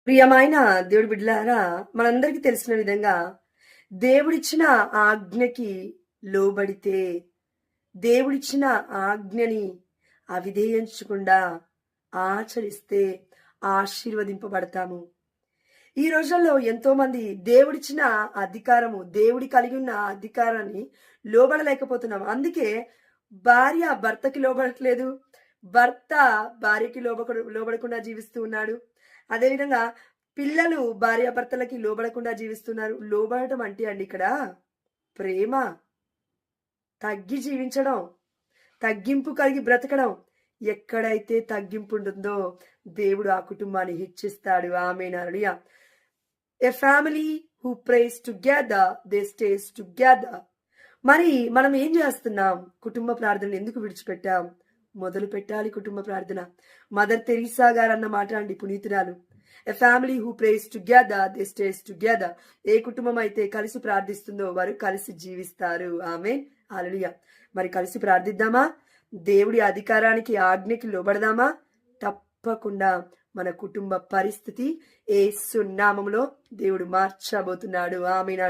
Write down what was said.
ప్రియమైన దేవుడి బిడ్డలారా, మనందరికీ తెలిసిన విధంగా దేవుడిచ్చిన ఆజ్ఞకి లోబడితే, దేవుడిచ్చిన ఆజ్ఞని అవిధేయించకుండా ఆచరిస్తే ఆశీర్వదింపబడతాము. ఈ రోజుల్లో ఎంతో మంది దేవుడిచ్చిన అధికారము, దేవుడి కలిగి ఉన్న అధికారాన్ని లోబడలేకపోతున్నాం. అందుకే భార్య భర్తకి లోబడట్లేదు, భర్త భార్యకి లోబడకుండా జీవిస్తూ ఉన్నాడు. అదేవిధంగా పిల్లలు భార్యాభర్తలకి లోబడకుండా జీవిస్తున్నారు. లోబడటం అంటే అండి ఇక్కడ ప్రేమ, తగ్గి జీవించడం, తగ్గింపు కలిగి బ్రతకడం. ఎక్కడైతే తగ్గింపు ఉంటుందో దేవుడు ఆ కుటుంబాన్ని హెచ్చిస్తాడు. Amen, hallelujah. A family who prays together they stays together. మరి మనం ఏం చేస్తున్నాం? కుటుంబ ప్రార్థనలు ఎందుకు విడిచిపెట్టాం? మొదలు పెట్టాలి కుటుంబ ప్రార్థన. మదర్ తెరీసా గారు అన్న మాట అండి, పునీతురాలు. A family who prays together they stays together. ఏ కుటుంబం అయితే కలిసి ప్రార్థిస్తుందో వారు కలిసి జీవిస్తారు. ఆమేన్, హల్లెలూయా. మరి కలిసి ప్రార్థిద్దామా? దేవుడి అధికారానికి, ఆజ్ఞకి లోబడదామా? తప్పకుండా మన కుటుంబ పరిస్థితి యేసు నామములో దేవుడు మార్చబోతున్నాడు. ఆమేన్.